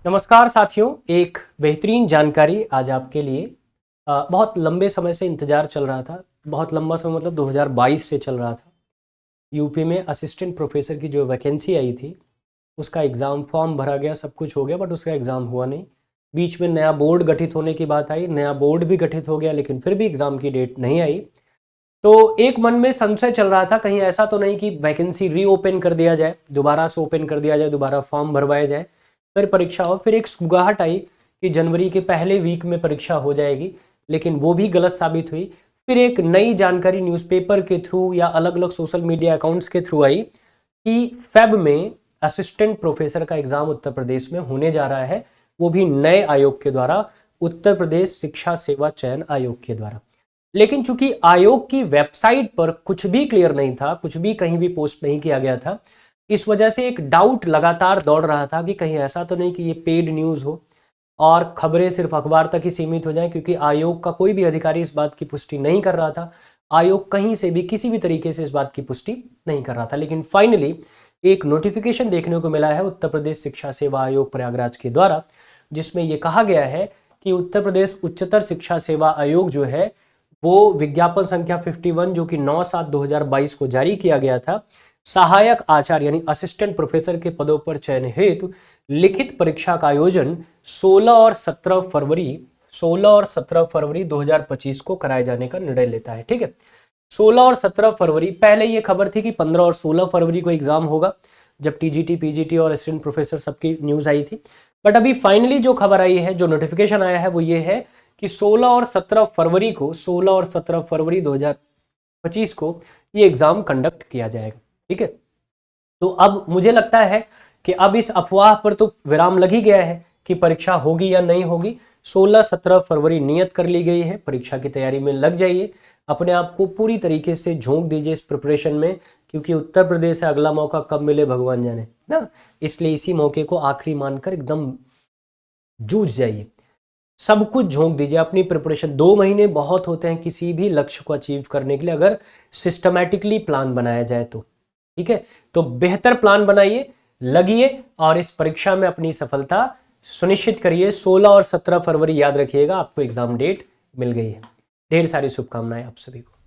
नमस्कार साथियों, एक बेहतरीन जानकारी आज आपके लिए। बहुत लंबे समय से इंतज़ार चल रहा था। बहुत लंबा समय मतलब 2022 से चल रहा था। यूपी में असिस्टेंट प्रोफेसर की जो वैकेंसी आई थी उसका एग्ज़ाम फॉर्म भरा गया, सब कुछ हो गया, बट उसका एग्ज़ाम हुआ नहीं। बीच में नया बोर्ड गठित होने की बात आई, नया बोर्ड भी गठित हो गया, लेकिन फिर भी एग्ज़ाम की डेट नहीं आई। तो एक मन में संशय चल रहा था, कहीं ऐसा तो नहीं कि वैकेंसी रीओपन कर दिया जाए, दोबारा से ओपन कर दिया जाए, दोबारा फॉर्म भरवाया जाए, फिर परीक्षा हो। फिर एक सुगाहट आई कि जनवरी के पहले वीक में परीक्षा हो जाएगी, लेकिन वो भी गलत साबित हुई। फिर एक नई जानकारी न्यूज़पेपर के थ्रू या अलग अलग सोशल मीडिया अकाउंट्स के थ्रू आई कि फेब में असिस्टेंट प्रोफेसर का एग्जाम उत्तर प्रदेश में होने जा रहा है, वो भी नए आयोग के द्वारा, उत्तर प्रदेश शिक्षा सेवा चयन आयोग के द्वारा। लेकिन चूंकि आयोग की वेबसाइट पर कुछ भी क्लियर नहीं था, कुछ भी कहीं भी पोस्ट नहीं किया गया था, इस वजह से एक डाउट लगातार दौड़ रहा था कि कहीं ऐसा तो नहीं कि ये पेड न्यूज़ हो और खबरें सिर्फ अखबार तक ही सीमित हो जाएं, क्योंकि आयोग का कोई भी अधिकारी इस बात की पुष्टि नहीं कर रहा था। आयोग कहीं से भी किसी भी तरीके से इस बात की पुष्टि नहीं कर रहा था। लेकिन फाइनली एक नोटिफिकेशन देखने को मिला है उत्तर प्रदेश शिक्षा सेवा आयोग प्रयागराज के द्वारा, जिसमें यह कहा गया है कि उत्तर प्रदेश उच्चतर शिक्षा सेवा आयोग जो है वो विज्ञापन संख्या 51 जो कि 9/7/2022 को जारी किया गया था, सहायक आचार्य यानी असिस्टेंट प्रोफेसर के पदों पर चयन हेतु लिखित परीक्षा का आयोजन 16 और 17 फरवरी 2025 को कराए जाने का निर्णय लेता है। ठीक है, 16 और 17 फरवरी। पहले ये खबर थी कि 15 और 16 फरवरी को एग्जाम होगा, जब टीजीटी, पीजीटी और असिस्टेंट प्रोफेसर सबकी न्यूज आई थी। बट अभी फाइनली जो खबर आई है, जो नोटिफिकेशन आया है, वो ये है कि 16 और 17 फरवरी 2025 को ये एग्जाम कंडक्ट किया जाएगा। ठीक है, तो अब मुझे लगता है कि अब इस अफवाह पर तो विराम लग ही गया है कि परीक्षा होगी या नहीं होगी। 16-17 फरवरी नियत कर ली गई है, परीक्षा की तैयारी में लग जाइए, अपने आप को पूरी तरीके से झोंक दीजिए इस प्रिपरेशन में, क्योंकि उत्तर प्रदेश है, अगला मौका कब मिले भगवान जाने ना। इसलिए इसी मौके को आखिरी मानकर एकदम जूझ जाइए, सब कुछ झोंक दीजिए अपनी प्रिपरेशन। 2 महीने बहुत होते हैं किसी भी लक्ष्य को अचीव करने के लिए, अगर सिस्टमैटिकली प्लान बनाया जाए तो। ठीक है, तो बेहतर प्लान बनाइए, लगिए और इस परीक्षा में अपनी सफलता सुनिश्चित करिए। 16 और 17 फरवरी याद रखिएगा, आपको एग्जाम डेट मिल गई है। ढेर सारी शुभकामनाएं आप सभी को।